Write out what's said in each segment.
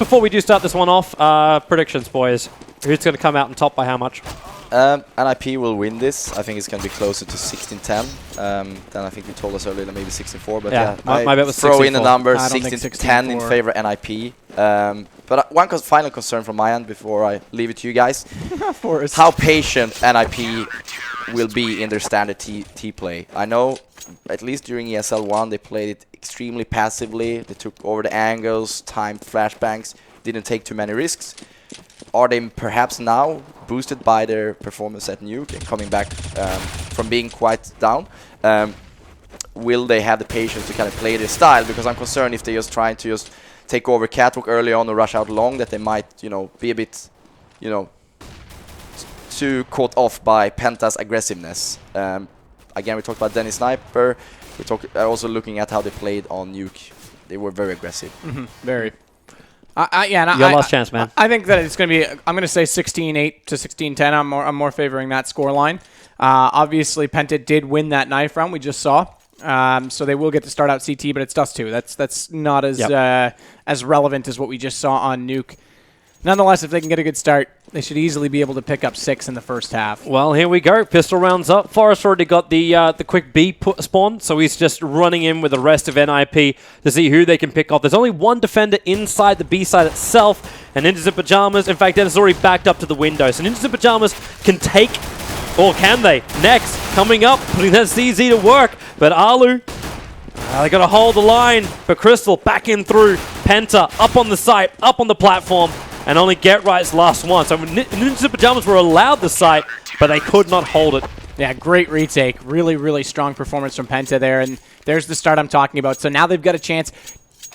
before we do start this one off, predictions, boys. Who's going to come out on top by how much? NiP will win this. I think it's going to be closer to 16-10. Then I think you told us earlier maybe 16-4. But yeah, my bet was throw 16-4. in the number 16-10 in favor of NiP. But one final concern from my end before I leave it to you guys. How patient NiP will be in their standard T play. I know, at least during ESL 1, they played it extremely passively. They took over the angles, timed flashbangs, didn't take too many risks. Are they perhaps now boosted by their performance at Nuke and coming back from being quite down? Will they have the patience to kind of play this style? Because I'm concerned if they're just trying to just take over catwalk early on or rush out long, that they might, be a bit, too caught off by PENTA's aggressiveness. Again, we talked about vsNiP. We talked also looking at how they played on Nuke. They were very aggressive. Very. Your last chance, man. I think that it's going to be, I'm going to say 16-8 to 16-10. I'm more favoring that scoreline. Obviously, Penta did win that knife round we just saw. So they will get to start out CT, but it's dust2. That's not as relevant as what we just saw on Nuke. Nonetheless, if they can get a good start, they should easily be able to pick up 6 in the first half. Well, here we go. Pistol rounds up. Forrest already got the quick B spawn, so he's just running in with the rest of NiP to see who they can pick off. There's only one defender inside the B side itself, and Ninjas in Pajamas. In fact, Dennis is already backed up to the window, so Ninjas in Pajamas can take, or can they? Next, coming up, putting that CZ to work, but Alu, they got to hold the line, but Crystal back in through. Penta up on the site, up on the platform, and only Get Right's last one. So Ninjas in Pajamas were allowed the site, but they could not hold it. Yeah, great retake. Really, really strong performance from Penta there, and there's the start I'm talking about. So now they've got a chance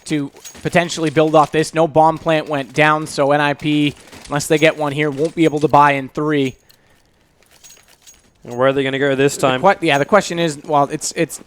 to potentially build off this. No bomb plant went down, so NiP, unless they get one here, won't be able to buy in 3. And where are they going to go this time? The question is, well, it's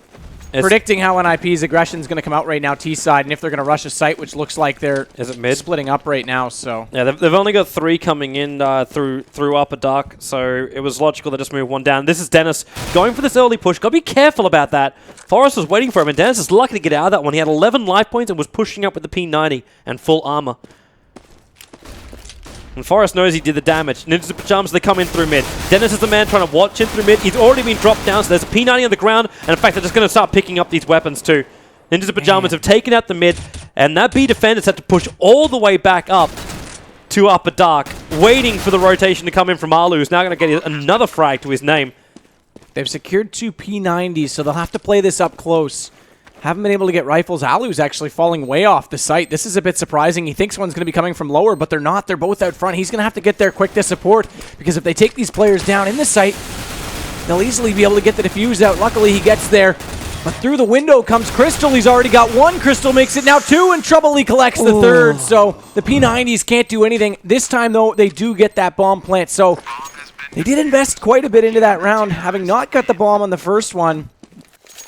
predicting how NiP's aggression is going to come out right now, T side, and if they're going to rush a site, which looks like they're splitting up right now. So yeah, they've only got 3 coming in through upper dark, so it was logical to just move one down. This is Dennis going for this early push. Got to be careful about that. Forrest was waiting for him, and Dennis is lucky to get out of that one. He had 11 life points and was pushing up with the P90 and full armor. And Forrest knows he did the damage. Ninjas in Pajamas, they come in through mid. Dennis is the man trying to watch in through mid. He's already been dropped down, so there's a P90 on the ground. And in fact, they're just going to start picking up these weapons too. Ninjas in Pajamas have taken out the mid. And that B defenders had to push all the way back up to upper dark, waiting for the rotation to come in from Alu, who's now going to get another frag to his name. They've secured 2 P90s, so they'll have to play this up close. Haven't been able to get rifles. Alu's actually falling way off the site. This is a bit surprising. He thinks one's going to be coming from lower, but they're not. They're both out front. He's going to have to get there quick to support, because if they take these players down in the site, they'll easily be able to get the defuse out. Luckily, he gets there. But through the window comes Crystal. He's already got 1. Crystal makes it now 2, and Trouble he collects the 3rd. So the P90s can't do anything. This time, though, they do get that bomb plant. So they did invest quite a bit into that round, having not got the bomb on the first one.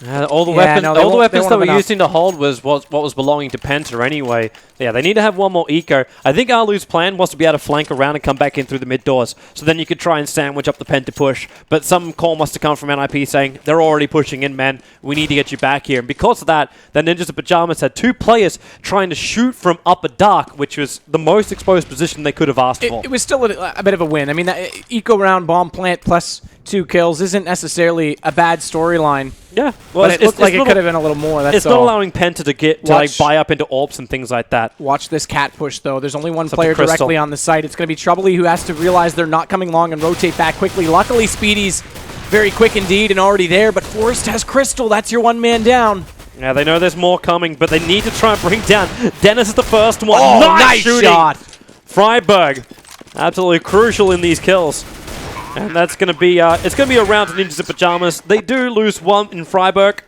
All the weapons that were using to hold was what was belonging to Penta anyway. Yeah, they need to have one more eco. I think Alu's plan was to be able to flank around and come back in through the mid doors. So then you could try and sandwich up the Penta push. But some call must have come from NiP saying, they're already pushing in, man. We need to get you back here. And because of that, the Ninjas in Pajamas had 2 players trying to shoot from upper dark, which was the most exposed position they could have asked for. It was still a bit of a win. I mean, that eco round bomb plant plus 2 kills isn't necessarily a bad storyline. Yeah, well, but it looked like it could have been a little more. That's it's not allowing Penta to get to buy up into AWPs and things like that. Watch this cat push, though. There's only one player directly on the site. It's going to be Troubley, who has to realize they're not coming long and rotate back quickly. Luckily, Speedy's very quick indeed and already there, but Forrest has Crystal. That's your 1 man down. Yeah, they know there's more coming, but they need to try and bring down. Dennis is the first one. Oh, nice shot. Freiburg, absolutely crucial in these kills. And that's going to be, it's going to be a round to Ninjas in Pajamas. They do lose 1 in Freiburg,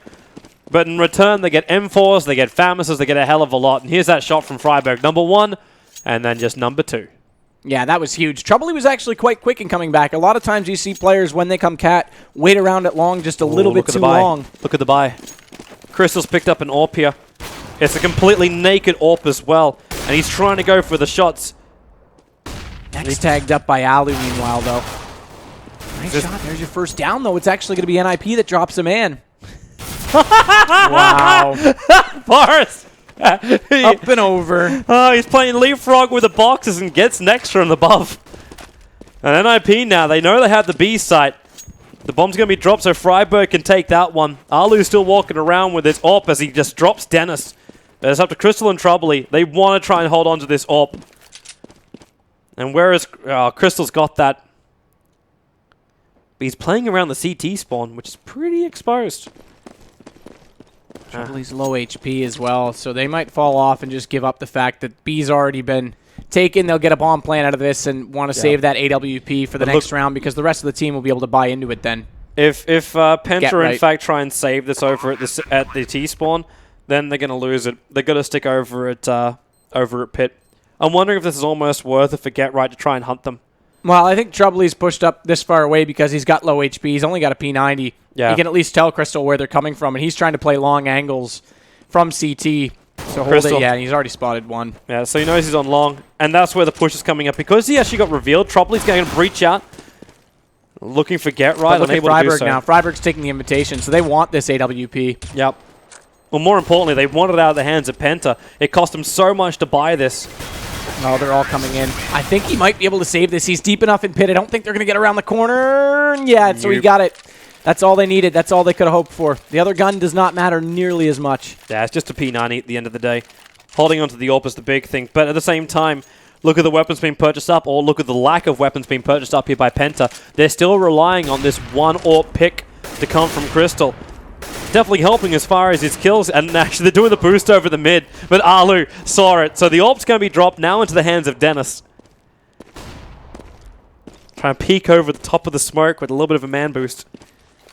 but in return, they get M4s, they get Famises, they get a hell of a lot. And here's that shot from Freiburg, number 1, and then just number 2. Yeah, that was huge. Troubley was actually quite quick in coming back. A lot of times you see players, when they come cat, wait around it long, just a little bit too long. Look at the buy. Crystal's picked up an AWP here. It's a completely naked AWP as well, and he's trying to go for the shots. Next tagged up by Alu, meanwhile, though. Nice shot. There's your first down, though. It's actually going to be NiP that drops him in. Wow. Forrest. Up and over. Oh, he's playing leapfrog with the boxes and gets next from above. And NiP now, they know they have the B site. The bomb's going to be dropped, so Freiburg can take that one. Alu's still walking around with his AWP as he just drops Dennis. It's up to Crystal and Troubly. They want to try and hold on to this AWP. And whereas Crystal's got that. But he's playing around the CT spawn, which is pretty exposed. Troubly's low HP as well, so they might fall off and just give up the fact that B's already been taken. They'll get a bomb plan out of this and want to save that AWP for the next round because the rest of the team will be able to buy into it then. If PENTA in fact try and save this over at the T spawn, then they're going to lose it. They're going to stick over at Pit. I'm wondering if this is almost worth it for Get Right to try and hunt them. Well, I think Troubly's pushed up this far away because he's got low HP. He's only got a P90. Yeah. He can at least tell Crystal where they're coming from, and he's trying to play long angles from CT. So hold it, yeah, and he's already spotted one. Yeah, so he knows he's on long, and that's where the push is coming up. Because he actually got revealed, Troubly's going to breach out, looking for Get Right. Look at Freiburg now. Freiburg's taking the invitation, so they want this AWP. Yep. Well, more importantly, they want it out of the hands of PENTA. It cost them so much to buy this. Oh, they're all coming in. I think he might be able to save this. He's deep enough in Pit. I don't think they're going to get around the corner. Yeah, so he got it. That's all they needed. That's all they could have hoped for. The other gun does not matter nearly as much. Yeah, it's just a P90 at the end of the day. Holding onto the AWP is the big thing. But at the same time, look at the weapons being purchased up, or look at the lack of weapons being purchased up here by PENTA. They're still relying on this one AWP pick to come from Crystal. Definitely helping as far as his kills, and actually they're doing the boost over the mid, but Alu saw it. So the AWP's going to be dropped now into the hands of Dennis. Trying to peek over the top of the smoke with a little bit of a man boost.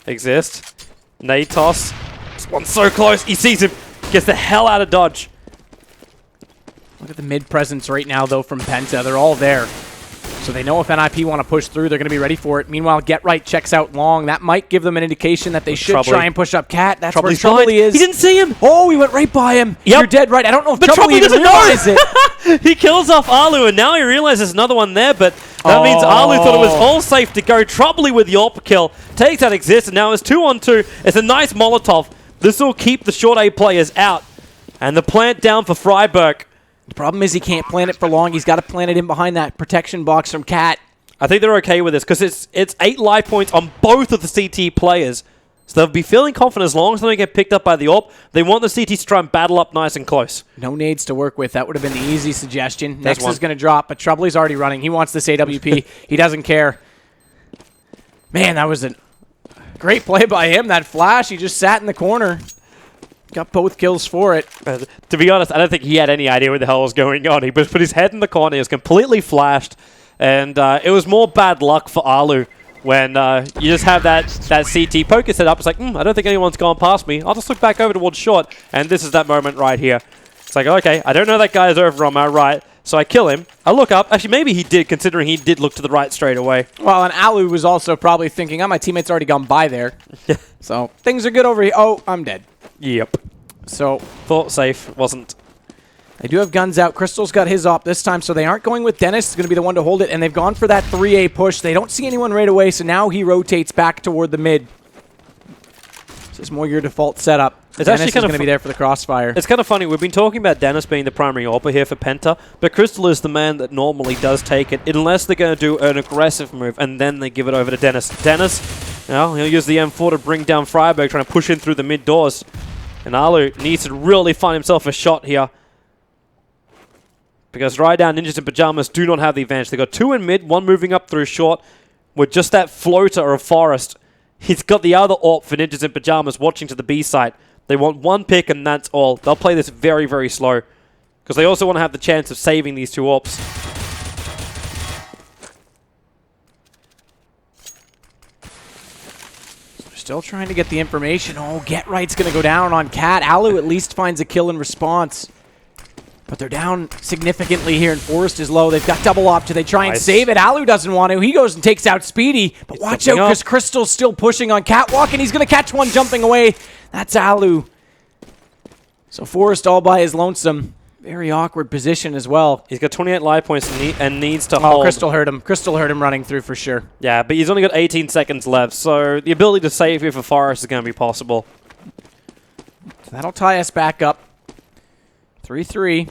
Exist. Nade toss. This one's so close. He sees him. Gets the hell out of dodge. Look at the mid presence right now, though, from PENTA. They're all there. So they know if NiP want to push through, they're going to be ready for it. Meanwhile, Get Right checks out long. That might give them an indication that they should try and push up Cat. That's where Troubly is. He didn't see him. Oh, he went right by him. Yep. You're dead right. I don't know if Troubly even realized it. He kills off Alu, and now he realizes there's another one there, but that means Alu thought it was all safe to go. Troubly with the AWP kill. Takes that Exist, and now it's 2-on-2. It's a nice Molotov. This will keep the short A players out. And the plant down for Freiburg. The problem is he can't plant it for long. He's got to plant it in behind that protection box from Cat. I think they're okay with this because it's 8 life points on both of the CT players. So they'll be feeling confident as long as they don't get picked up by the AWP. They want the CTs to try and battle up nice and close. No nades to work with. That would have been the easy suggestion. Next is going to drop, but Troubly's already running. He wants this AWP. He doesn't care. Man, that was a great play by him. That flash, he just sat in the corner. Got both kills for it. To be honest, I don't think he had any idea what the hell was going on. He just put his head in the corner. He was completely flashed. And it was more bad luck for Alu when you just have that CT poker set up. It's like, I don't think anyone's gone past me. I'll just look back over towards short. And this is that moment right here. It's like, okay, I don't know that guy's over on my right. So I kill him. I look up. Actually, maybe he did, considering he did look to the right straight away. Well, and Alu was also probably thinking, my teammate's already gone by there. So things are good over here. Oh, I'm dead. Yep. So thought safe, wasn't. They do have guns out. Crystal's got his op this time, so they aren't going with Dennis. He's going to be the one to hold it, and they've gone for that 3A push. They don't see anyone right away, so now he rotates back toward the mid. This is more your default setup. It's Dennis actually going to be there for the crossfire. It's kind of funny. We've been talking about Dennis being the primary AWPer here for PENTA, but Crystal is the man that normally does take it, unless they're going to do an aggressive move, and then they give it over to Dennis. Dennis, he'll use the M4 to bring down Freiburg, trying to push in through the mid doors. And Alu needs to really find himself a shot here. Because right now, Ninjas in Pajamas do not have the advantage. They've got 2 in mid, 1 moving up through short with just that floater of Forest. He's got the other AWP for Ninjas in Pajamas watching to the B site. They want 1 pick and that's all. They'll play this very, very slow. Because they also want to have the chance of saving these 2 AWPs. Still trying to get the information. Oh, Get Right's going to go down on Cat. Alu at least finds a kill in response. But they're down significantly here, and Forest is low. They've got double op. Do they try and save it? Alu doesn't want to. He goes and takes out Speedy. But watch out, because Crystal's still pushing on Catwalk, and he's going to catch one jumping away. That's Alu. So Forest all by his lonesome. Very awkward position as well. He's got 28 life points and needs to hold. Oh, Crystal heard him. Crystal heard him running through for sure. Yeah, but he's only got 18 seconds left, so the ability to save here for Forest is going to be possible. So that'll tie us back up 3-3.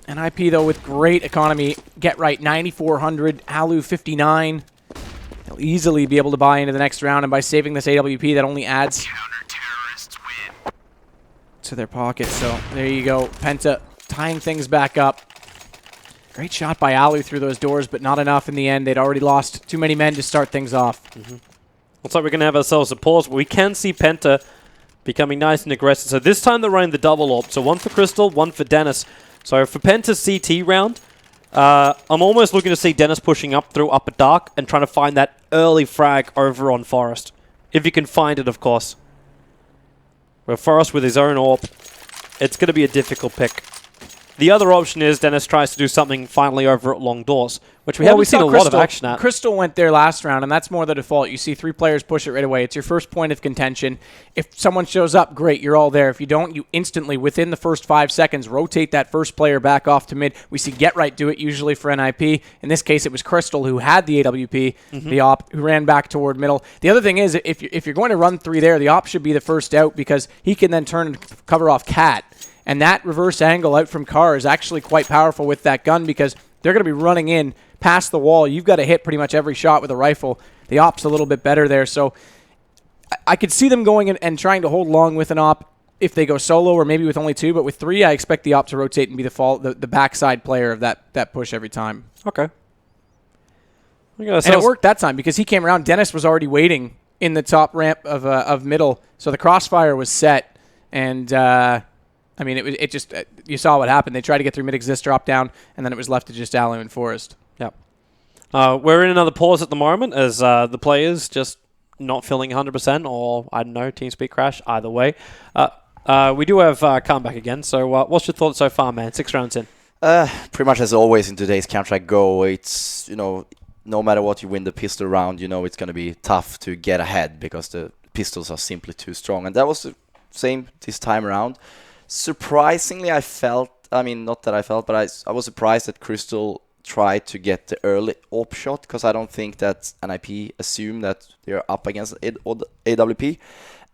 NiP, though, with great economy. Get right, 9,400. Alu, 59. He'll easily be able to buy into the next round, and by saving this AWP, that only adds to their pockets. So there you go. Penta tying things back up. Great shot by Alu through those doors, but not enough in the end. They'd already lost too many men to start things off. Looks like we're going to have ourselves a pause, but we can see Penta becoming nice and aggressive. So this time they're running the double AWP. So one for Crystal, one for Dennis. So for Penta's CT round, I'm almost looking to see Dennis pushing up through upper dark and trying to find that early frag over on Forest. If you can find it, of course. Where Forest with his own AWP, it's going to be a difficult pick. The other option is Dennis tries to do something finally over at long doors, which we haven't seen a lot of action at. Crystal went there last round, and that's more the default. You see 3 players push it right away. It's your first point of contention. If someone shows up, great, you're all there. If you don't, you instantly, within the first 5 seconds, rotate that first player back off to mid. We see Get Right do it usually for NiP. In this case, it was Crystal who had the AWP, the op, who ran back toward middle. The other thing is, if you're going to run 3 there, the op should be the first out because he can then turn and cover off Cat. And that reverse angle out from Carr is actually quite powerful with that gun because they're going to be running in past the wall. You've got to hit pretty much every shot with a rifle. The op's a little bit better there. So I could see them going and trying to hold long with an op if they go solo or maybe with only 2. But with 3, I expect the op to rotate and be the backside player of that push every time. Okay. And it worked that time because he came around. Dennis was already waiting in the top ramp of middle. So the crossfire was set. And I mean, it just you saw what happened. They tried to get through mid-exist, drop down, and then it was left to just Alu and Forest. Yep. We're in another pause at the moment as the players just not feeling 100% or, I don't know, TeamSpeak crash, either way. We do have comeback again, so what's your thoughts so far, man? 6 rounds in. Pretty much as always in today's Counter-Strike Go, it's, no matter what you win the pistol round, it's going to be tough to get ahead because the pistols are simply too strong. And that was the same this time around. Surprisingly, I was surprised that Crystal tried to get the early AWP shot because I don't think that NiP assumed that they're up against AWP.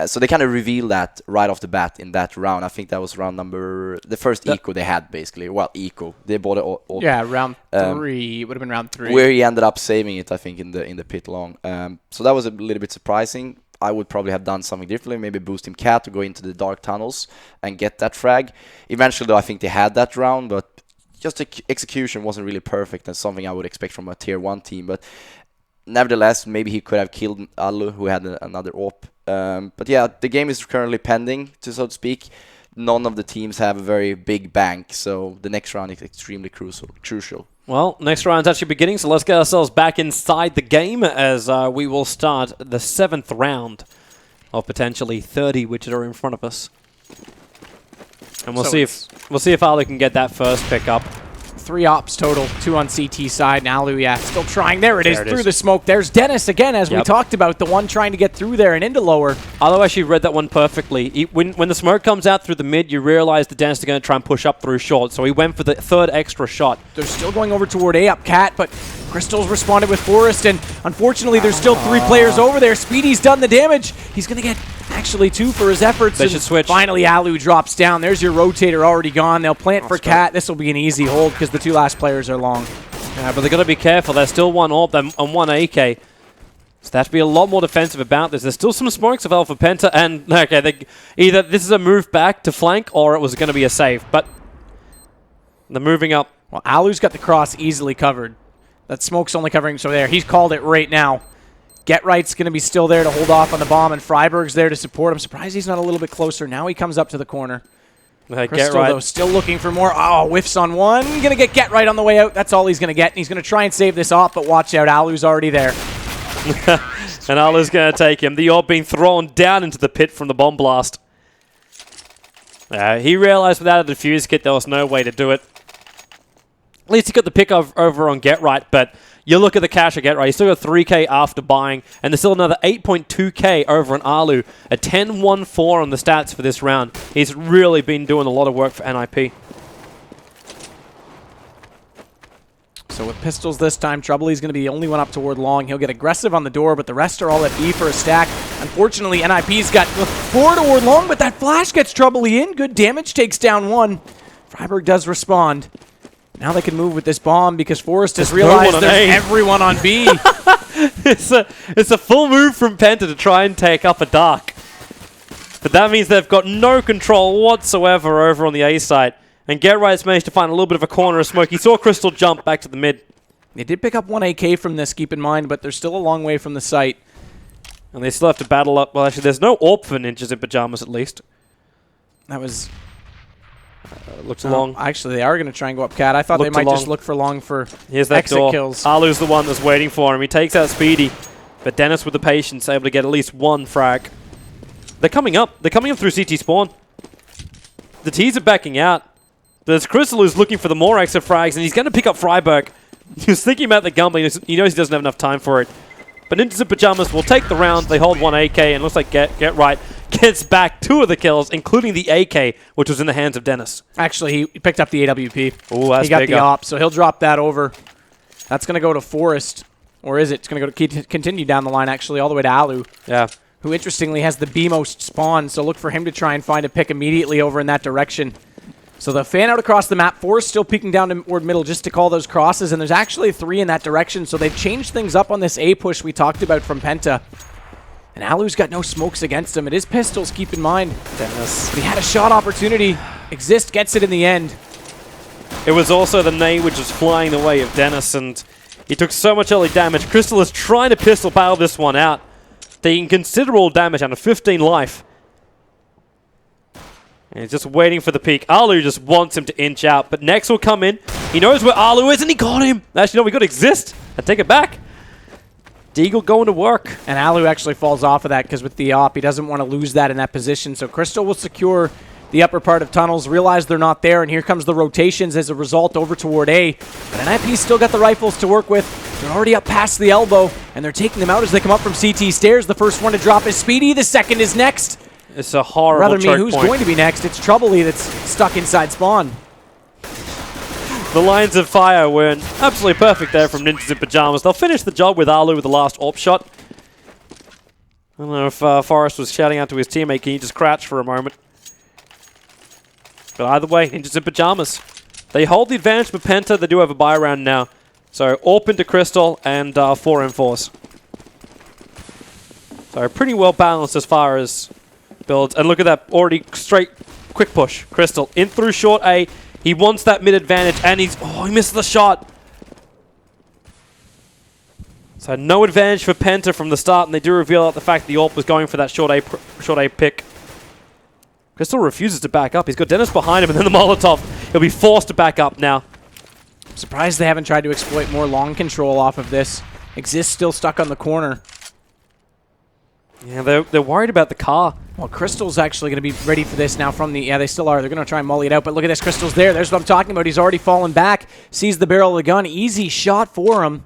So they kind of revealed that right off the bat in that round. I think that was the first eco they had, basically. Well, eco. They bought it all. Yeah, round 3. It would have been round 3. Where he ended up saving it, I think, in the pit long. So that was a little bit surprising. I would probably have done something differently, maybe boost him Cat to go into the dark tunnels and get that frag. Eventually, though, I think they had that round, but just the execution wasn't really perfect and something I would expect from a tier 1 team. But nevertheless, maybe he could have killed Alu, who had another AWP. But yeah, the game is currently pending, so to speak. None of the teams have a very big bank, so the next round is extremely crucial. Well, next round's actually beginning, so let's get ourselves back inside the game as we will start the 7th round of potentially 30, which are in front of us. And we'll see if Alu can get that first pick up. 3 ops total, 2 on CT side, and Alu, yeah, still trying. There it is, through the smoke. There's Dennis again, as we talked about, the one trying to get through there and into lower. Alu actually read that one perfectly. When the smoke comes out through the mid, you realize that Dennis is going to try and push up through short, so he went for the 3rd extra shot. They're still going over toward A-up Cat, but Crystal's responded with Forest, and unfortunately there's still 3 players over there. Speedy's done the damage. He's going to get actually 2 for his efforts. They should switch. Finally, Alu drops down. There's your rotator already gone. They'll plant for Cat. This will be an easy hold because the 2 last players are long. Yeah, but they've got to be careful. There's still 1 AWP and 1 AK. So they have to be a lot more defensive about this. There's still some smokes of Alpha Penta, and okay, either this is a move back to flank or it was going to be a save. But they're moving up. Well, Alu's got the cross easily covered. That smoke's only covering, so there. He's called it right now. Get Right's going to be still there to hold off on the bomb, and Freiberg's there to support. I'm surprised he's not a little bit closer. Now he comes up to the corner. Crystal, though, still looking for more. Oh, whiffs on one. Going to get Right on the way out. That's all he's going to get. And he's going to try and save this off, but watch out. Alu's already there. And Alu's going to take him. The AWP being thrown down into the pit from the bomb blast. He realized without a defuse kit, there was no way to do it. At least he got the pick over on Get Right, but you look at the cash of Get Right, he's still got 3K after buying, and there's still another 8.2K over on Alu, a 10-1-4 on the stats for this round. He's really been doing a lot of work for NiP. So with pistols this time, Troubly's going to be the only one up toward long. He'll get aggressive on the door, but the rest are all at B for a stack. Unfortunately, NiP's got 4 toward long, but that flash gets Troubly in. Good damage, takes down 1. Friberg does respond. Now they can move with this bomb because Forrest has realized there's everyone on B. It's a full move from Penta to try and take up a Dark. But that means they've got no control whatsoever over on the A side. And GetRight's managed to find a little bit of a corner of smoke. He saw Crystal jump back to the mid. They did pick up 1 AK from this, keep in mind, but they're still a long way from the site. And they still have to battle up. Well, actually, there's no AWP for Ninjas in Pajamas, at least. That was... looks long. Actually, they are going to try and go up Cat. I thought they might just look for long for exit kills. Alu's the one that's waiting for him. He takes out Speedy. But Dennis with the patience, able to get at least 1 frag. They're coming up. They're coming up through CT spawn. The T's are backing out. There's Crystal who's looking for the more extra frags, and he's going to pick up Friberg. He was thinking about the gun, but he knows he doesn't have enough time for it. But Ninjas in Pajamas will take the round. They hold 1 AK, and looks like GetRight gets back 2 of the kills, including the AK, which was in the hands of Dennis. Actually, he picked up the AWP. Oh, that's He got bigger. the op, so he'll drop that over. That's going to go to Forrest. Or is it? It's going to continue down the line, actually, all the way to Alu. Yeah. Who, interestingly, has the B-most spawn, so look for him to try and find a pick immediately over in that direction. So the fan out across the map, Forrest still peeking down toward middle just to call those crosses, and there's actually 3 in that direction, so they've changed things up on this A push we talked about from Penta. And Alu's got no smokes against him. It is pistols, keep in mind. Dennis. He had a shot opportunity. Exist gets it in the end. It was also the nade which was flying the way of Dennis, and he took so much early damage. Crystal is trying to pistol power this one out, taking considerable damage out of 15 life. And he's just waiting for the peak. Alu just wants him to inch out, but Nex will come in. He knows where Alu is, and he got him. Actually, no, we got Exist. I take it back. Deagle going to work. And Alu actually falls off of that because with the op, he doesn't want to lose that in that position. So Crystal will secure the upper part of tunnels, realize they're not there, and here comes the rotations as a result over toward A. But NiP's still got the rifles to work with. They're already up past the elbow, and they're taking them out as they come up from CT stairs. The first one to drop is Speedy. The second is next. It's a horrible choke who's point. going to be next? It's Troubley that's stuck inside spawn. The lines of fire were absolutely perfect there from Ninjas in Pajamas. They'll finish the job with Alu with the last AWP shot. I don't know if Forrest was shouting out to his teammate, can you just crouch for a moment? But either way, Ninjas in Pajamas. They hold the advantage with Penta. They do have a buy round now. So AWP into Crystal and 4 M4s. So pretty well balanced as far as builds. And look at that, already straight quick push. Crystal in through short A. He wants that mid advantage, and he missed the shot. So no advantage for Penta from the start, and they do reveal out the fact that the AWP was going for that short A pick. Crystal refuses to back up. He's got Dennis behind him, and then the Molotov. He'll be forced to back up now. I'm surprised they haven't tried to exploit more long control off of this. Exist still stuck on the corner. Yeah, they're worried about the car. Well, Crystal's actually going to be ready for this now from the... Yeah, they still are. They're going to try and molly it out, but look at this. Crystal's there. There's what I'm talking about. He's already fallen back. Sees the barrel of the gun. Easy shot for him.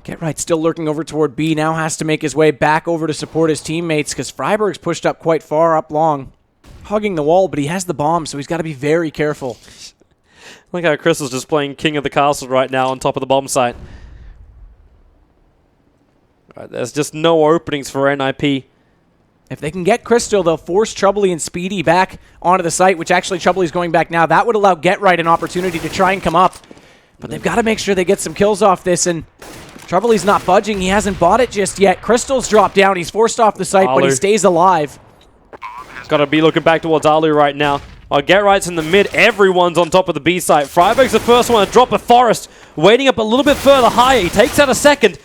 GetRight still lurking over toward B. Now has to make his way back over to support his teammates because Friberg's pushed up quite far up long. Hugging the wall, but he has the bomb, so he's got to be very careful. Look how Crystal's just playing King of the Castle right now on top of the bomb site. Right, there's just no openings for NiP. If they can get Crystal, they'll force Troubley and Speedy back onto the site, which actually Troubley's going back now. That would allow GetRight an opportunity to try and come up. But they've got to make sure they get some kills off this, and Troubley's not budging. He hasn't bought it just yet. Crystal's dropped down. He's forced off the site, but he stays alive. Got to be looking back towards Alu right now. While GetRight's in the mid, everyone's on top of the B site. Friberg's the first one to drop a Forest, waiting up a little bit further higher. He takes out a second.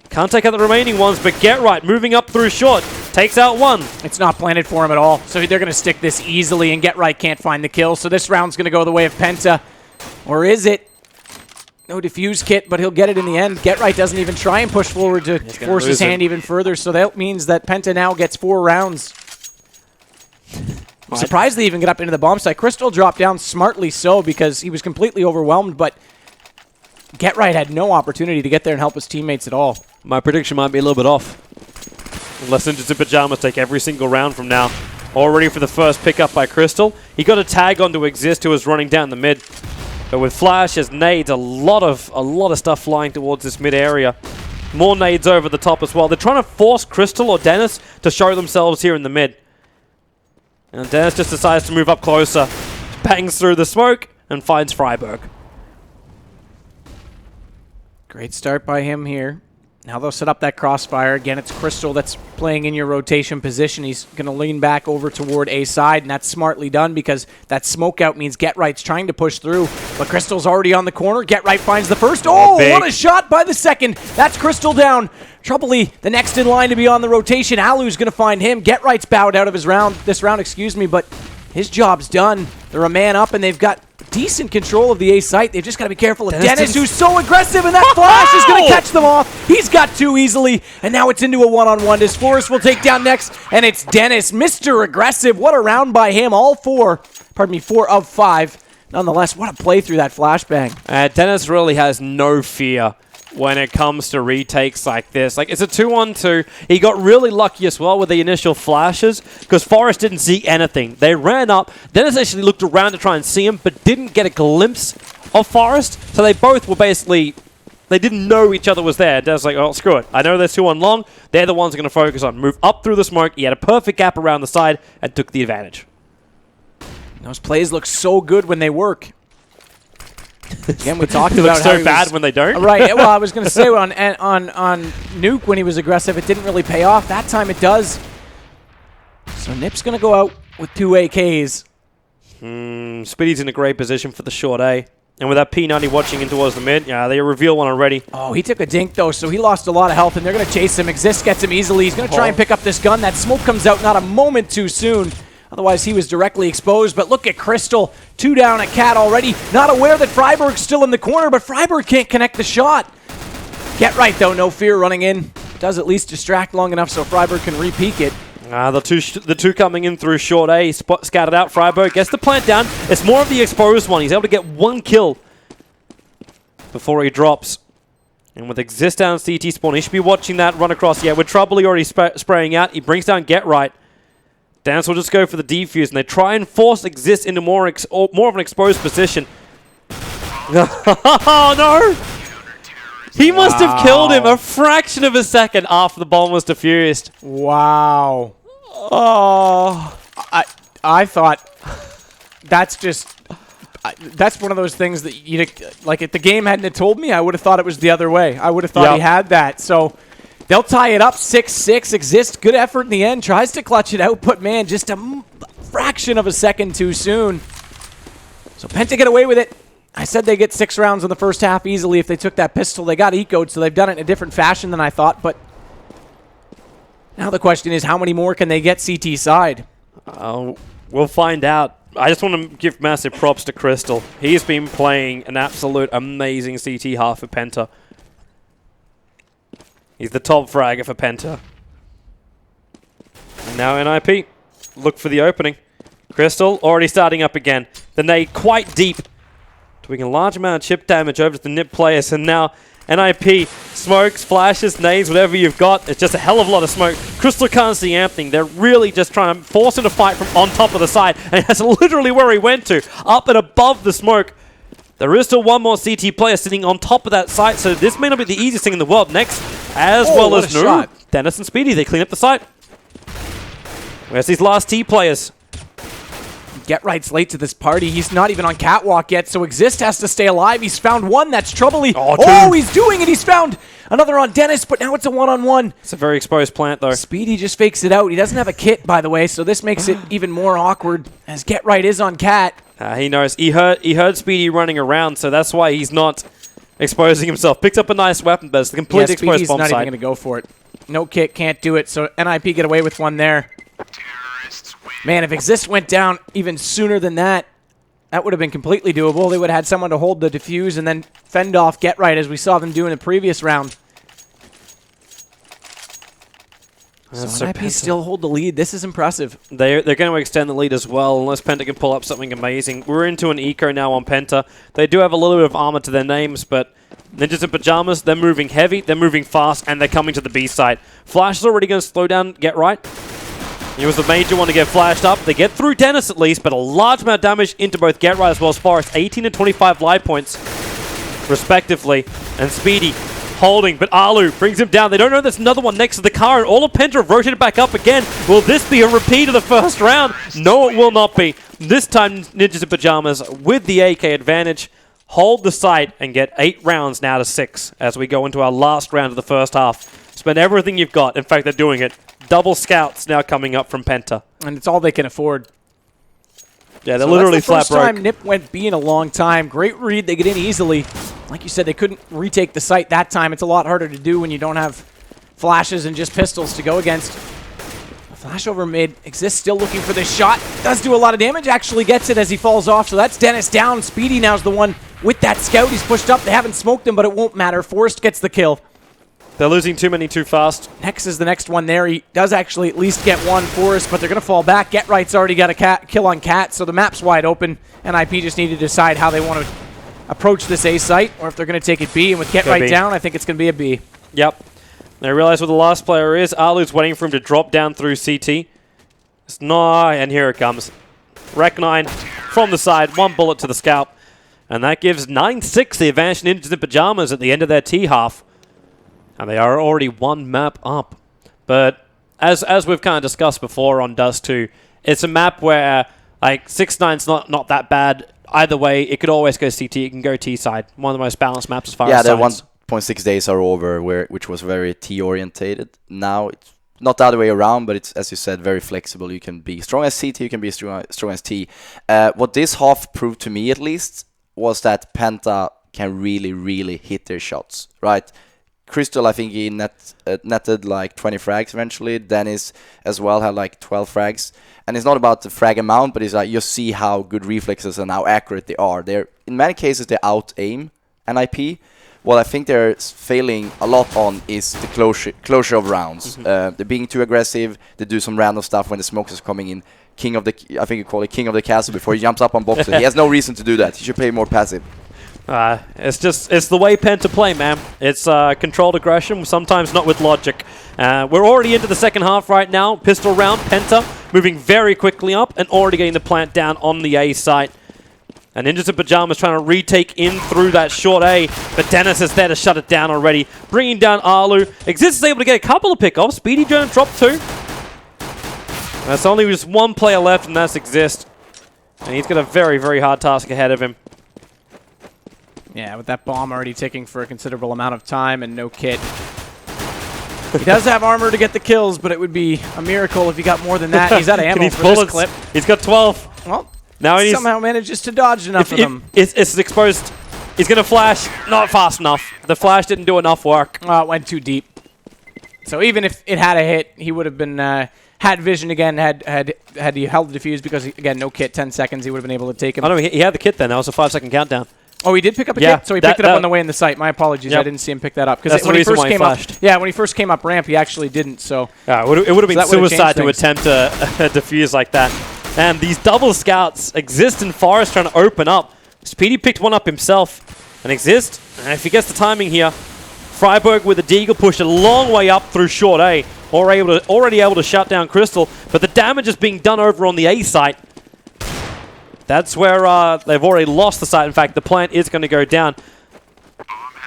Can't take out the remaining ones, but GetRight moving up through short. Takes out one. It's not planted for him at all, so they're going to stick this easily, and GetRight can't find the kill. So this round's going to go the way of Penta. Or is it? No defuse kit, but he'll get it in the end. GetRight doesn't even try and push forward to force his hand even further, so that means that Penta now gets 4 rounds. I'm surprised they even get up into the bomb site. Crystal dropped down smartly so because he was completely overwhelmed, but GetRight had no opportunity to get there and help his teammates at all. My prediction might be a little bit off. Unless Ninjas in Pajamas take every single round from now. Already for the first pickup by Crystal. He got a tag onto Exist, who was running down the mid. But with flashes, nades, a lot of stuff flying towards this mid area. More nades over the top as well. They're trying to force Crystal or Dennis to show themselves here in the mid. And Dennis just decides to move up closer, bangs through the smoke, and finds Freiburg. Great start by him here. Now they'll set up that crossfire. Again, it's Crystal that's playing in your rotation position. He's going to lean back over toward A side, and that's smartly done because that smoke out means Get Right's trying to push through. But Crystal's already on the corner. Get Right finds the first. Oh, what a shot by the second. That's Crystal down. Troubly, the next in line to be on the rotation. Alu's going to find him. Get Right's bowed out of this round, but his job's done. They're a man up, and they've got decent control of the A site. They've just got to be careful of Dennis, who's so aggressive, and that flash is going to catch them off. He's got two easily, and now it's into a one-on-one. Forrest will take down next, and it's Dennis, Mr. Aggressive. What a round by him. All four of 5. Nonetheless, what a play through that flashbang. Dennis really has no fear when it comes to retakes like this. Like, it's a 2-on-2. He got really lucky as well with the initial flashes because Forrest didn't see anything. They ran up. Dennis actually looked around to try and see him, but didn't get a glimpse of Forrest. So they both were basically, they didn't know each other was there. Dennis was like, oh, screw it. I know there's 2 on long. They're the ones I'm going to focus on. Move up through the smoke. He had a perfect gap around the side and took the advantage. Those plays look so good when they work. Again, we talked about how so bad when they don't. Right. Well, I was going to say on Nuke when he was aggressive, it didn't really pay off. That time it does. So NiP's going to go out with 2 AKs. Speedy's in a great position for the short A. And with that P90 watching in towards the mid, yeah, they reveal one already. Oh, he took a dink, though, so he lost a lot of health, and they're going to chase him. Exist gets him easily. He's going to try and pick up this gun. That smoke comes out not a moment too soon. Otherwise, he was directly exposed. But look at Crystal. 2 down at Cat already. Not aware that Freiburg's still in the corner, but Freiburg can't connect the shot. Get Right, though. No fear running in. Does at least distract long enough so Freiburg can re-peek it. The two coming in through short A. Scattered out. Freiburg gets the plant down. It's more of the exposed one. He's able to get 1 kill before he drops. And with Exist down CT spawn, he should be watching that run across. Yeah, with Trouble already spraying out. He brings down Get Right. Dance will just go for the defuse, and they try and force Exist into more of an exposed position. Oh, no! He must have killed him a fraction of a second after the bomb was defused. Wow. Oh. I thought that's just... That's one of those things that, like, if the game hadn't told me, I would have thought it was the other way. I would have thought he had that. So... They'll tie it up 6-6. Exist, good effort in the end. Tries to clutch it out, but man, just a fraction of a second too soon. So PENTA get away with it. I said they get 6 rounds in the first half easily if they took that pistol. They got eco'd, so they've done it in a different fashion than I thought. But now the question is, how many more can they get CT side? We'll find out. I just want to give massive props to Crystal. He's been playing an absolute amazing CT half for PENTA. He's the top fragger for PENTA. And now NiP. Look for the opening. Crystal already starting up again. The nade quite deep. Doing a large amount of chip damage over to the NiP players. And now NiP smokes, flashes, nades, whatever you've got. It's just a hell of a lot of smoke. Crystal can't see anything. They're really just trying to force him to fight from on top of the side. And that's literally where he went to. Up and above the smoke. There is still one more CT player sitting on top of that site, so this may not be the easiest thing in the world. Next, as well as New, Dennis and Speedy, they clean up the site. Where's these last T players? Get Right's late to this party. He's not even on catwalk yet, so Exist has to stay alive. He's found one. That's Trouble. He's doing it. He's found another on Dennis, but now it's a one-on-one. It's a very exposed plant, though. Speedy just fakes it out. He doesn't have a kit, by the way, so this makes it even more awkward as Get Right is on Cat. He knows. He heard Speedy running around, so that's why he's not exposing himself. Picked up a nice weapon, but it's the completely exposed bomb site. Speedy's not even going to go for it. No kit, can't do it, so NiP get away with one there. Man, if Exist went down even sooner than that, that would have been completely doable. They would have had someone to hold the defuse and then fend off Get Right, as we saw them do in the previous round. So NiP still hold the lead. This is impressive. They're going to extend the lead as well, unless PENTA can pull up something amazing. We're into an eco now on PENTA. They do have a little bit of armor to their names, but Ninjas in Pajamas, they're moving heavy, they're moving fast, and they're coming to the B side. Flash is already going to slow down Get Right. He was the major one to get flashed up. They get through Dennis at least, but a large amount of damage into both Get Right as well as Forrest. 18 and 25 life points, respectively. And Speedy holding, but Alu brings him down. They don't know there's another one next to the car, and all of PENTA have rotated back up again. Will this be a repeat of the first round? No, it will not be. This time, Ninjas in Pajamas, with the AK advantage, hold the site and get 8 rounds now to 6 as we go into our last round of the first half. Spend everything you've got. In fact, they're doing it. Double scouts now coming up from PENTA. And it's all they can afford. Yeah, they're literally flat broke. First time NiP went B in a long time. Great read. They get in easily. Like you said, they couldn't retake the site that time. It's a lot harder to do when you don't have flashes and just pistols to go against. Flash over mid. Exists still looking for this shot. Does do a lot of damage. Actually gets it as he falls off. So that's Dennis down. Speedy now's the one with that scout. He's pushed up. They haven't smoked him, but it won't matter. Forrest gets the kill. They're losing too many too fast. Next is the next one there. He does actually at least get one, Forrest, but they're going to fall back. Get Right's already got a kill on Cat, so the map's wide open. NiP just need to decide how they want to approach this A site, or if they're going to take it B. And with Get Right down, I think it's going to be a B. Yep. They realize where the last player is. Alu's waiting for him to drop down through CT. It's not, and here it comes. Rec 9 from the side, 1 bullet to the scalp. And that gives 9-6 the advantage Ninjas in Pajamas at the end of their T half. And they are already 1 map up. But as we've kind of discussed before on dust2, it's a map where like 6-9's not that bad. Either way, it could always go CT. It can go T side. One of the most balanced maps as far as the sides. 1.6 days are over, which was very T orientated. Now it's not the other way around, but it's, as you said, very flexible. You can be strong as CT, you can be strong as T. What this half proved to me, at least, was that PENTA can really hit their shots, right? Crystal, I think he netted like 20 frags eventually. Dennis as well had like 12 frags. And it's not about the frag amount, but it's like you see how good reflexes and how accurate they are. They're in many cases they out-aim NiP. What I think they're failing a lot on is the closure of rounds. They're being too aggressive. They do some random stuff when the smokes is coming in. I think you call it King of the Castle before he jumps up on boxer. He has no reason to do that. He should play more passive. It's the way PENTA play, man. It's controlled aggression, sometimes not with logic. We're already into the second half right now. Pistol round, PENTA moving very quickly up and already getting the plant down on the A site. And Ninjas in Pajamas trying to retake in through that short A, but Dennis is there to shut it down already. Bringing down Alu. Exist is able to get a couple of pickoffs. Speedy Jones dropped 2. That's only just 1 player left, and that's Exist. And he's got a very hard task ahead of him. Yeah, with that bomb already ticking for a considerable amount of time and no kit. He does have armor to get the kills, but it would be a miracle if he got more than that. He's out of ammo for this clip. He's got 12. Well, now he somehow manages to dodge enough of them. It's exposed. He's going to flash. Not fast enough. The flash didn't do enough work. It went too deep. So even if it had a hit, he would have been had vision again. Had he held the defuse because again no kit, 10 seconds, he would have been able to take him. Oh no, he had the kit then. That was a 5-second countdown. Oh, he did pick up a kit? So he picked it up on the way in the site. My apologies. Yep. I didn't see him pick that up. Because when he first came up, when he first came up ramp, he actually didn't. So it would have been suicide to attempt a defuse like that. And these double scouts Exist in Forest trying to open up. Speedy picked one up himself. And Exist, if he gets the timing here, Freiburg with a deagle pushed a long way up through short A. Already able to shut down Crystal. But the damage is being done over on the A site. That's where they've already lost the site. In fact, the plant is going to go down.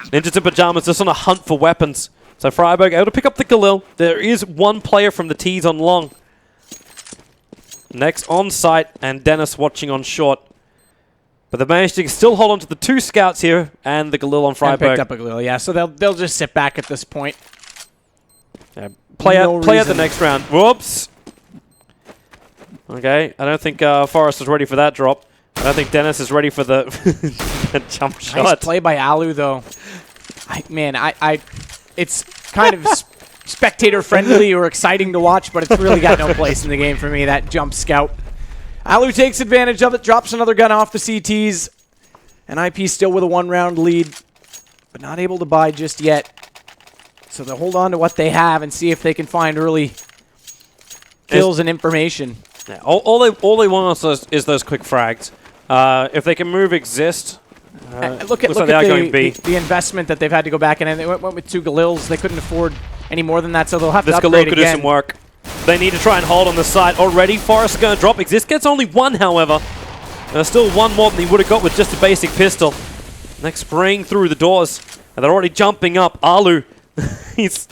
Ninjas in Pajamas just on a hunt for weapons. So Freiburg able to pick up the Galil. There is 1 player from the T's on long. Next on site, and Dennis watching on short. But they managed to still hold on to the 2 scouts here and the Galil on Freiburg. And picked up a Galil, yeah. So they'll just sit back at this point. Yeah, play out the next round. Whoops. Okay, I don't think Forrest is ready for that drop. I don't think Dennis is ready for the jump shot. Nice play by Alu, though. It's kind of spectator-friendly or exciting to watch, but it's really got no place in the game for me, that jump scout. Alu takes advantage of it, drops another gun off the CTs. NiP still with a 1-round lead, but not able to buy just yet. So they'll hold on to what they have and see if they can find early kills and information. Yeah, all they want is those quick frags. If they can move Exist, look at the investment that they've had to go back in, and they went with 2 Galils. They couldn't afford any more than that, so they'll have to upgrade again. This Galil could do some work. They need to try and hold on the side already. Forrest's going to drop. Exist gets only 1, however. There's still 1 more than he would have got with just a basic pistol. Next spraying through the doors, and they're already jumping up. Alu, he's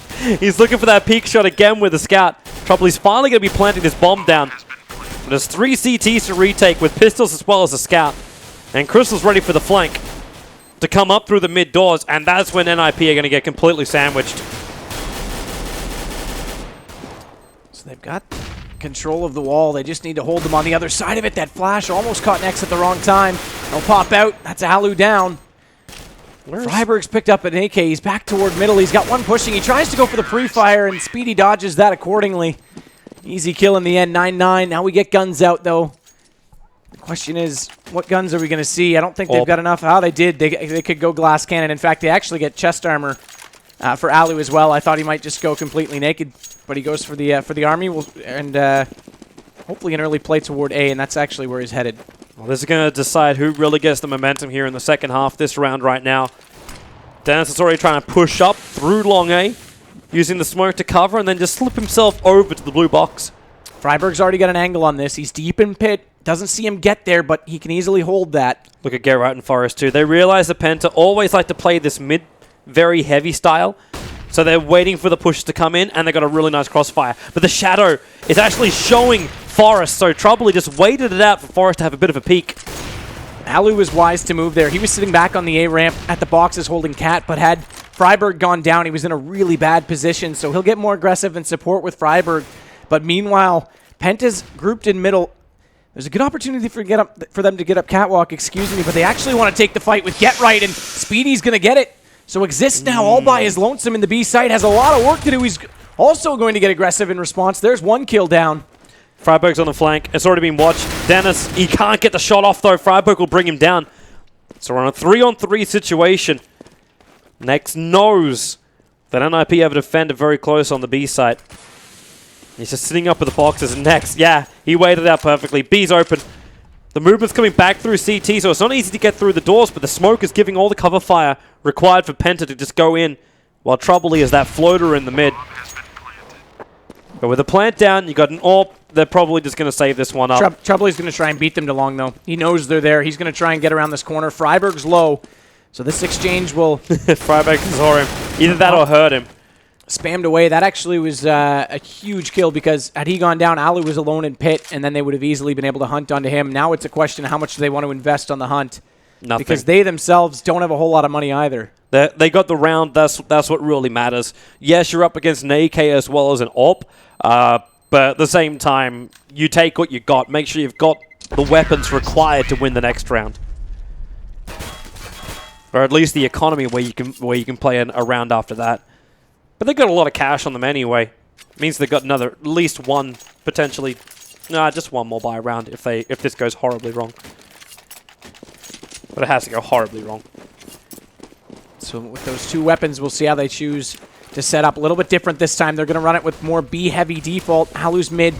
looking for that peek shot again with the scout. Trouble, he's finally going to be planting this bomb down. There's 3 CTs to retake with pistols as well as a scout. And Crystal's ready for the flank to come up through the mid doors, and that's when NiP are going to get completely sandwiched. So they've got control of the wall. They just need to hold them on the other side of it. That flash almost caught Nex at the wrong time. They'll pop out. That's Alu down. Freiberg's picked up an AK. He's back toward middle. He's got one pushing. He tries to go for the pre-fire, and Speedy dodges that accordingly. Easy kill in the end, 9-9. Now we get guns out, though. The question is, what guns are we going to see? I don't think they've got enough. Oh, they did. They could go glass cannon. In fact, they actually get chest armor for Alu as well. I thought he might just go completely naked, but he goes for the army and hopefully an early play toward A, and that's actually where he's headed. Well, this is going to decide who really gets the momentum here in the second half this round right now. Dennis is already trying to push up through long A, using the smoke to cover, and then just slip himself over to the blue box. Freiberg's already got an angle on this. He's deep in pit. Doesn't see him get there, but he can easily hold that. Look at Geralt and Forest too. They realize the Penta always like to play this mid, very heavy style. So they're waiting for the push to come in, and they got a really nice crossfire. But the shadow is actually showing Forest, so Trouble just waited it out for Forest to have a bit of a peek. Alu was wise to move there. He was sitting back on the A ramp at the boxes holding Cat, but had Freiberg gone down, he was in a really bad position, so he'll get more aggressive and support with Freiberg. But meanwhile, Penta's grouped in middle. There's a good opportunity for them to get up catwalk, excuse me, but they actually want to take the fight with Get Right, and Speedy's going to get it. So Exist now all by his lonesome in the B site, has a lot of work to do. He's also going to get aggressive in response. There's one kill down. Freiberg's on the flank. It's already been watched. Dennis, he can't get the shot off though. Freiberg will bring him down. So we're on a 3-on-3 situation. Nex knows that NiP have a defender very close on the B site. He's just sitting up with the boxes, and Nex, yeah, he waited out perfectly. B's open. The movement's coming back through CT, so it's not easy to get through the doors, but the smoke is giving all the cover fire required for Penta to just go in, while Troubley is that floater in the mid. But with the plant down, you got an AWP. They're probably just going to save this one up. Troubley's going to try and beat them to long, though. He knows they're there. He's going to try and get around this corner. Freiberg's low, so this exchange will... Freiberg saw him. Either that or hurt him. Spammed away. That actually was a huge kill, because had he gone down, Alu was alone in pit, and then they would have easily been able to hunt onto him. Now it's a question of how much do they want to invest on the hunt. Nothing. Because they themselves don't have a whole lot of money either. They got the round. That's what really matters. Yes, you're up against an AK as well as an AWP, but at the same time, you take what you got. Make sure you've got the weapons required to win the next round, or at least the economy where you can play a round after that. But they got a lot of cash on them anyway. It means they've got at least one, potentially, just one more buy round if this goes horribly wrong. But it has to go horribly wrong. So with those two weapons, we'll see how they choose to set up. A little bit different this time. They're going to run it with more B-heavy default. Alu's mid.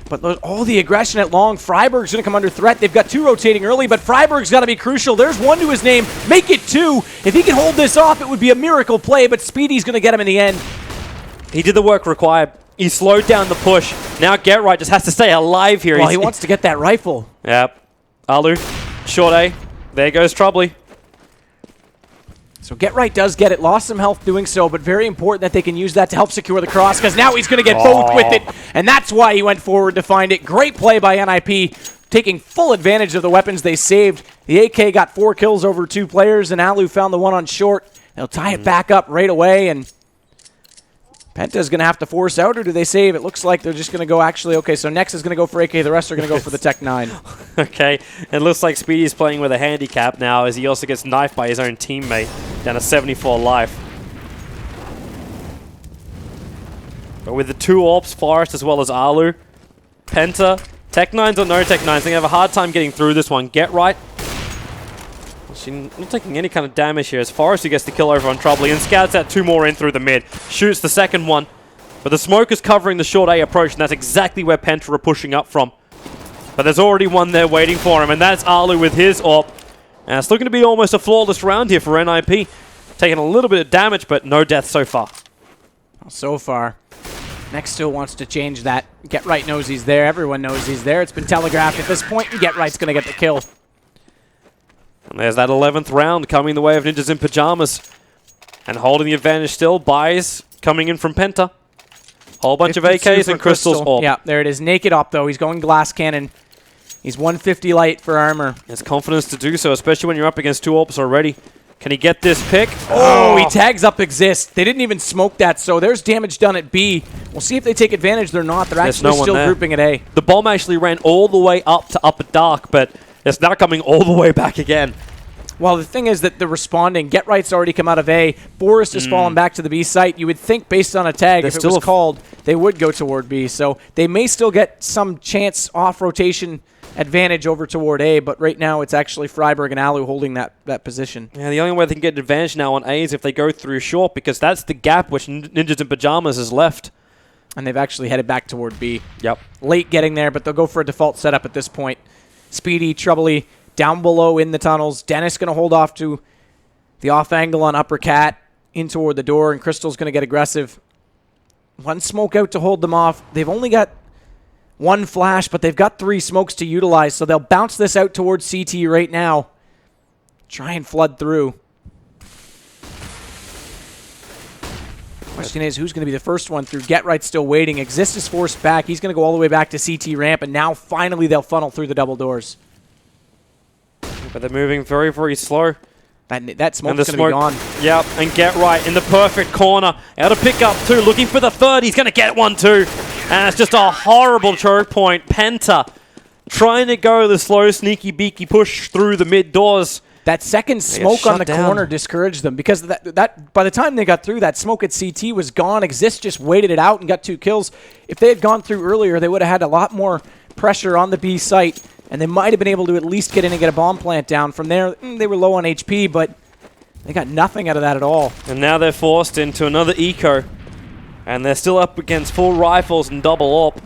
But all the aggression at long. Freiberg's going to come under threat. They've got two rotating early, but Freiberg's got to be crucial. There's one to his name. Make it two. If he can hold this off, it would be a miracle play, but Speedy's going to get him in the end. He did the work required. He slowed down the push. Now Get Right just has to stay alive here. Well, he wants to get that rifle. Yep. Alu, short A. There goes Troubley. So Get Right does get it. Lost some health doing so, but very important that they can use that to help secure the cross, because now he's going to get both with it, and that's why he went forward to find it. Great play by NiP, taking full advantage of the weapons they saved. The AK got 4 kills over 2 players, and Alu found the one on short. They'll tie it back up right away, and Penta's going to have to force out, or do they save? It looks like they're just going to go okay, so Nex is going to go for AK. The rest are going to go for the Tech 9. Okay, it looks like Speedy's playing with a handicap now, as he also gets knifed by his own teammate down to 74 life. But with the 2 AWPs, Forest as well as Alu, Penta, Tech 9s or no Tech 9s, they have a hard time getting through this one. Get Right. She's not taking any kind of damage here as Forest who gets the kill over on Troubley, and scouts out 2 more in through the mid. Shoots the second one. But the smoke is covering the short A approach, and that's exactly where Penta are pushing up from. But there's already one there waiting for him, and that's Alu with his AWP. And it's looking to be almost a flawless round here for NiP. Taking a little bit of damage, but no death so far. So far. Nex still wants to change that. Get Right knows he's there. Everyone knows he's there. It's been telegraphed at this point, and Get Right's going to get the kill. And there's that 11th round coming the way of Ninjas in Pajamas. And holding the advantage still, buys coming in from Penta. Whole bunch of AKs and Crystal's AWP. Yeah, there it is. Naked AWP, though. He's going glass cannon. He's 150 light for armor. Has confidence to do so, especially when you're up against 2 AWPs already. Can he get this pick? Oh, he tags up Exist. They didn't even smoke that, so there's damage done at B. We'll see if they take advantage. They're not. They're actually still grouping at A. The bomb actually ran all the way up to upper dark, but it's now coming all the way back again. Well, the thing is that they're responding. Get Right's already come out of A. Forrest has fallen back to the B site. You would think, based on a tag, if it was called, they would go toward B. So they may still get some chance off rotation advantage over toward A, but right now it's actually Freiberg and Alu holding that position. Yeah, the only way they can get an advantage now on A is if they go through short, because that's the gap which Ninjas in Pajamas has left. And they've actually headed back toward B. Yep. Late getting there, but they'll go for a default setup at this point. Speedy, Troubly, down below in the tunnels. Dennis going to hold off to the off angle on Upper Cat, in toward the door, and Crystal's going to get aggressive. One smoke out to hold them off. They've only got 1 flash, but they've got 3 smokes to utilize, so they'll bounce this out towards CT right now. Try and flood through. Question is, who's going to be the first one through? Get Right still waiting. Exist is forced back. He's going to go all the way back to CT ramp, and now finally they'll funnel through the double doors. But they're moving very, very slow. That smoke's going to be gone. Yep, and Get Right in the perfect corner. Out of pick up 2, looking for the 3rd. He's going to get 1 too. And it's just a horrible choke point. Penta trying to go the slow, sneaky, beaky push through the mid doors. That second smoke on the corner discouraged them, because that by the time they got through, that smoke at CT was gone. Exist just waited it out and got 2 kills. If they had gone through earlier, they would have had a lot more pressure on the B site, and they might have been able to at least get in and get a bomb plant down. From there, they were low on HP, but they got nothing out of that at all. And now they're forced into another eco, and they're still up against 4 rifles and double AWP.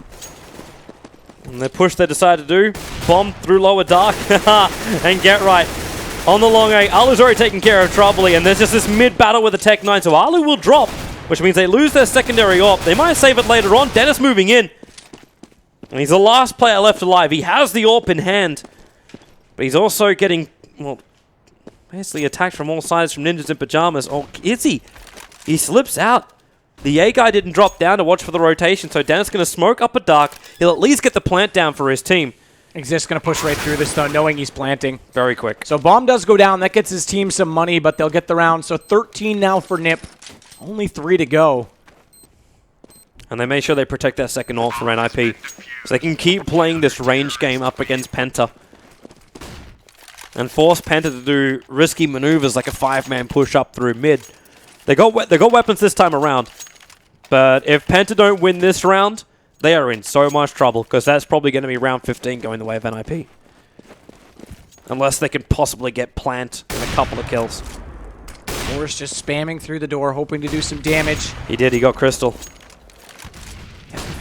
And the push they decide to do, bomb through lower dark, and Get Right on the long A. Alu's already taken care of Troubly, and there's just this mid-battle with the Tech 9, so Alu will drop, which means they lose their secondary AWP. They might save it later on. Dennis moving in. And he's the last player left alive. He has the AWP in hand, but he's also getting, well, basically attacked from all sides from Ninjas in Pajamas. Oh, is he? He slips out. The A guy didn't drop down to watch for the rotation, so Dennis going to smoke up a dark. He'll at least get the plant down for his team. Exist going to push right through this, though, knowing he's planting. Very quick. So bomb does go down. That gets his team some money, but they'll get the round. So 13 now for NiP. Only 3 to go. And they make sure they protect that second AWP from NiP, so they can keep playing this range game up against Penta. And force Penta to do risky maneuvers like a 5-man push up through mid. They got weapons this time around. But if Penta don't win this round, they are in so much trouble, because that's probably going to be round 15 going the way of NiP. Unless they can possibly get plant in a couple of kills. Morris just spamming through the door, hoping to do some damage. He did, he got Crystal.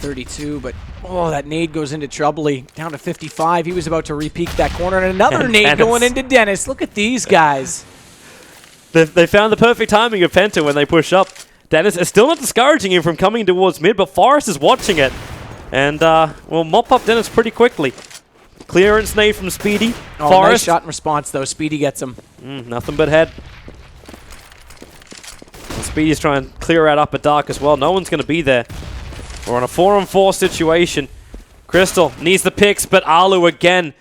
32, but oh, that nade goes into Troubly. Down to 55. He was about to re-peek that corner, and another nade Dennis going into Dennis. Look at these guys. They found the perfect timing of Penta when they push up. Dennis is still not discouraging him from coming towards mid, but Forrest is watching it. And will mop up Dennis pretty quickly. Clearance nade from Speedy. Oh, Forrest. nice shot in response, though. Speedy gets him. Nothing but head. And Speedy's trying to clear out upper dark as well. No one's going to be there. We're on a 4-on-4 situation. Crystal needs the picks, but Alu again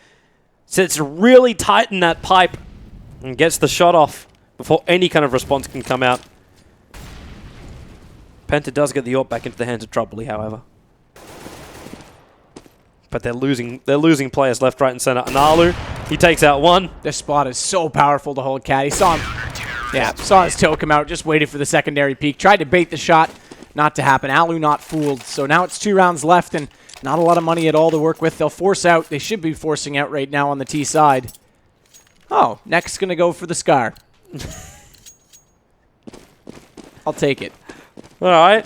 sits really tight in that pipe and gets the shot off before any kind of response can come out. Penta does get the AWP back into the hands of Troubly, however. But they're losing players left, right, and center. And Alu, he takes out 1. This spot is so powerful to hold Cat. He saw him. Saw his toe come out, just waited for the secondary peek. Tried to bait the shot. Not to happen. Alu not fooled. So now it's 2 rounds left and not a lot of money at all to work with. They'll force out. They should be forcing out right now on the T side. Oh, next going to go for the Scar. I'll take it. All right.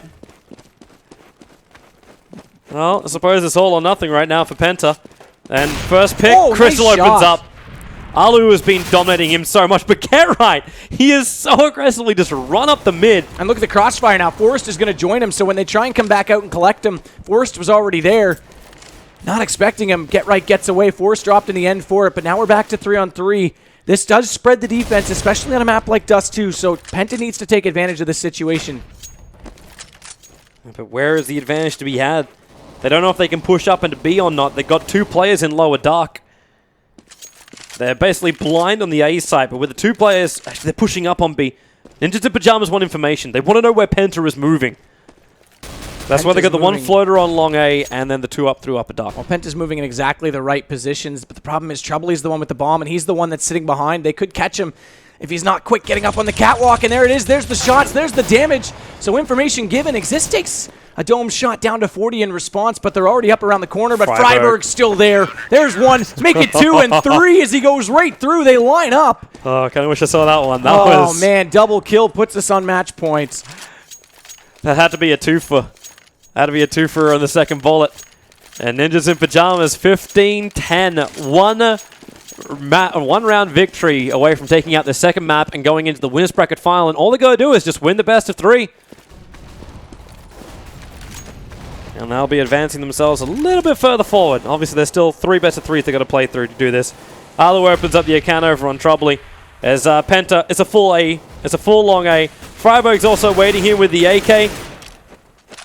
Well, I suppose it's all or nothing right now for Penta. And first pick, Crystal nice opens shot. up. Alu has been dominating him so much, but Get Right, he is so aggressively just run up the mid. And look at the crossfire now. Forrest is going to join him, so when they try and come back out and collect him, Forrest was already there. Not expecting him. Get Right gets away. Forrest dropped in the end for it, but now we're back to 3-on-3. This does spread the defense, especially on a map like dust2, so Penta needs to take advantage of this situation. But where is the advantage to be had? They don't know if they can push up into B or not. They've got 2 players in lower dark. They're basically blind on the A side, but with the 2 players, actually they're pushing up on B. Ninjas in Pajamas want information. They want to know where Penta is moving. That's why they got the 1 floater on long A and then the 2 up through upper dark. Well, Penta's moving in exactly the right positions, but the problem is Troubly's the one with the bomb, and he's the one that's sitting behind. They could catch him if he's not quick getting up on the catwalk, and there it is. There's the shots. There's the damage. So information given. Exist takes a dome shot down to 40 in response, but they're already up around the corner, but Freiburg's still there. There's 1. Make it 2 and 3 as he goes right through. They line up. Oh, I kind of wish I saw that one. Oh, man. Double kill puts us on match points. That had to be a twofer. Had to be a twofer on the second bullet. And Ninjas in Pajamas, 15-10. One round victory away from taking out the second map and going into the winners bracket final. And all they got to do is just win the best of 3. And they'll be advancing themselves a little bit further forward. Obviously, there's still 3 best of 3s they got to play through to do this. Alu opens up the account over on Troubly. As Penta, it's a full A. It's a full long A. Freiburg's also waiting here with the AK.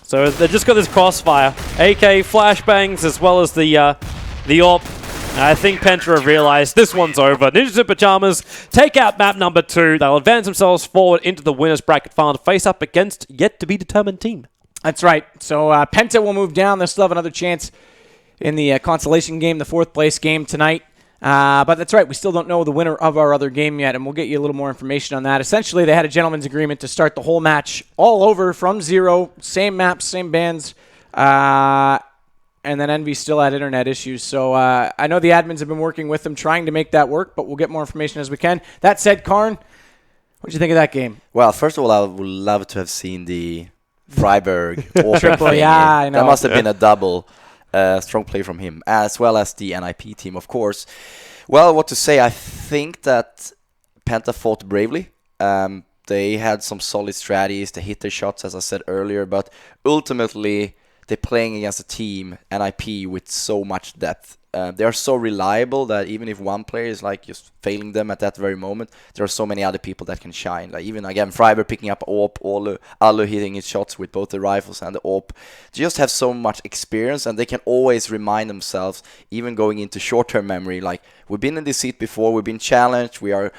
So they've just got this crossfire. AK, flashbangs, as well as the AWP. I think Penta have realized this one's over. Ninjas in Pajamas take out map number 2. They'll advance themselves forward into the winners bracket final to face up against yet-to-be-determined team. That's right. So Penta will move down. They'll still have another chance in the consolation game, the 4th place game tonight. But that's right. We still don't know the winner of our other game yet, and we'll get you a little more information on that. Essentially, they had a gentleman's agreement to start the whole match all over from 0, same maps, same bands, and then Envy still had internet issues. So I know the admins have been working with them trying to make that work, but we'll get more information as we can. That said, Karn, what did you think of that game? Well, first of all, I would love to have seen the Freiburg triple. Yeah, I know. That must have been a double. Strong play from him, as well as the NiP team, of course. Well, what to say? I think that Penta fought bravely. They had some solid strategies. They hit their shots, as I said earlier, but ultimately they're playing against a team, NiP, with so much depth. They are so reliable that even if one player is like just failing them at that very moment, there are so many other people that can shine. Like even again, Freiburg picking up AWP, Alu hitting his shots with both the rifles and the AWP. They just have so much experience, and they can always remind themselves, even going into short-term memory, like we've been in this seat before, we've been challenged, we are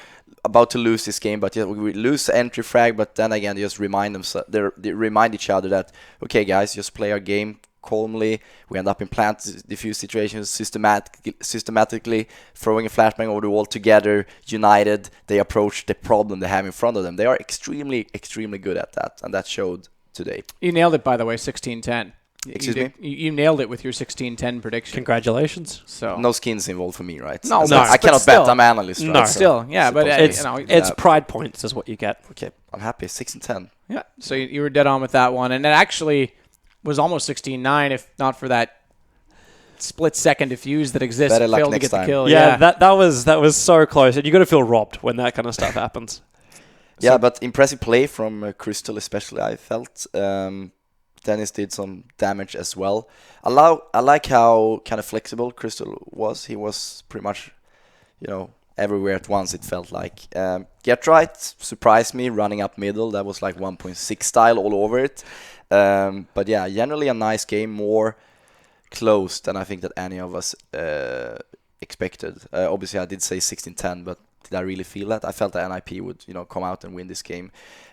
about to lose this game, but we lose the entry frag. But then again, they just remind themselves, they remind each other that okay, guys, just play our game calmly. We end up in plant defuse situations systematically, throwing a flashbang over the wall together, united. They approach the problem they have in front of them. They are extremely, extremely good at that, and that showed today. You nailed it, by the way, 16-10. Excuse me? You nailed it with your 16-10 prediction. Congratulations. So no skins involved for me, right? No, I cannot bet. I'm an analyst. Right? No, still, yeah, but it's pride points is what you get. Okay, I'm happy. 16-10. Yeah, so you were dead on with that one, and it actually was almost 16-9 if not for that split-second diffuse that exists. Better luck failed next to get time. the kill. Yeah, that was so close, and you got to feel robbed when that kind of stuff happens. Yeah, but impressive play from Crystal, especially. I felt Dennis did some damage as well. I like how kind of flexible Crystal was. He was pretty much, everywhere at once. It felt like Get Right surprised me running up middle. That was like 1.6 style all over it. But yeah, generally a nice game, more close than I think that any of us expected. Obviously, I did say 16-10, but did I really feel that? I felt that NiP would, come out and win this game.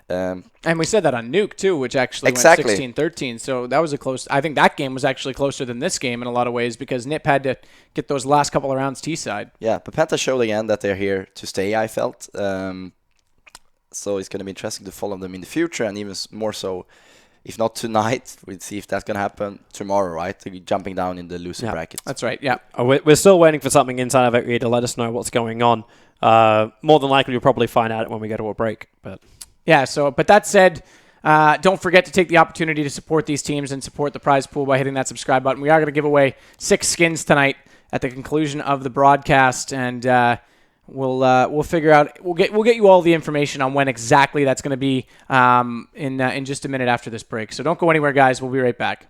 And we said that on Nuke too, which actually went 16-13. So that was a close. I think that game was actually closer than this game in a lot of ways because NiP had to get those last couple of rounds T-side. Yeah, but Penta showed again that they're here to stay, I felt. So it's going to be interesting to follow them in the future, and even more so, if not tonight, we'll see if that's going to happen tomorrow, right? To be jumping down in the loser bracket. That's right, yeah. We're still waiting for something inside of it to let us know what's going on. More than likely, we'll probably find out when we go to a break. But yeah, but that said, don't forget to take the opportunity to support these teams and support the prize pool by hitting that subscribe button. We are going to give away 6 skins tonight at the conclusion of the broadcast, and we'll figure out. We'll get you all the information on when exactly that's going to be in just a minute after this break. So don't go anywhere, guys. We'll be right back.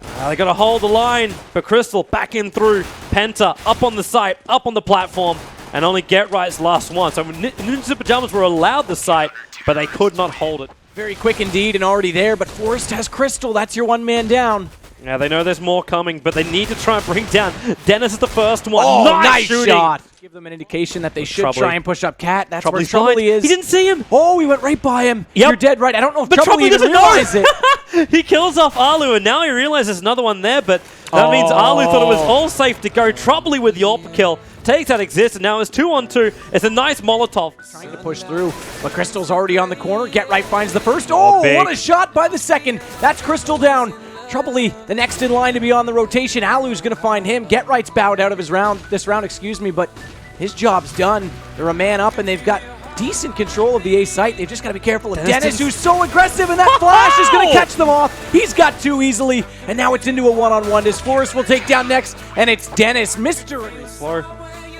They got to hold the line for Crystal. Back in through. Penta up on the site, up on the platform, and only Get Right's last one. So Ninjas in Pajamas were allowed the site, but they could not hold it. Very quick indeed and already there, but Forrest has Crystal. That's your one man down. Yeah, they know there's more coming, but they need to try and bring down Dennis is the first one. Oh, nice shooting. shot. Give them an indication that they should try and push up Cat. That's where Troubly's Troubly is. He didn't see him. Oh, he went right by him. Yep. You're dead right. I don't know if But Troubly even doesn't realized know. it. He kills off Alu, and now he realizes there's another one there, but that means Alu thought it was all safe to go. Troubly with the AWP kill. Takes that exist, and now it's 2-on-2. It's a nice Molotov. Trying to push through, but Crystal's already on the corner. Get Right finds the first. Oh, what a shot by the second. That's Crystal down. Troubly, the next in line to be on the rotation. Alu's going to find him. Get Right's bowed out of this round, but his job's done. They're a man up, and they've got decent control of the A site. They've just got to be careful of Dennis, who's so aggressive, and that flash is going to catch them off. He's got two easily, and now it's into a one-on-one. This Forrest will take down next, and it's Dennis, Mystery.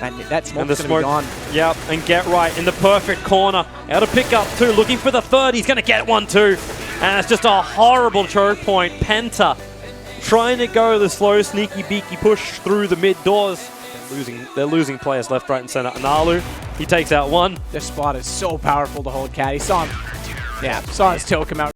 And that smoke's going to be gone. Yep, and Get Right in the perfect corner. Out of pick up two, looking for the third. He's going to get one too. And it's just a horrible choke point. Penta trying to go the slow, sneaky, beaky push through the mid doors. They're losing players left, right, and center. And Alu, he takes out one. This spot is so powerful to hold Cat. He saw him. Yeah, saw his toe come out.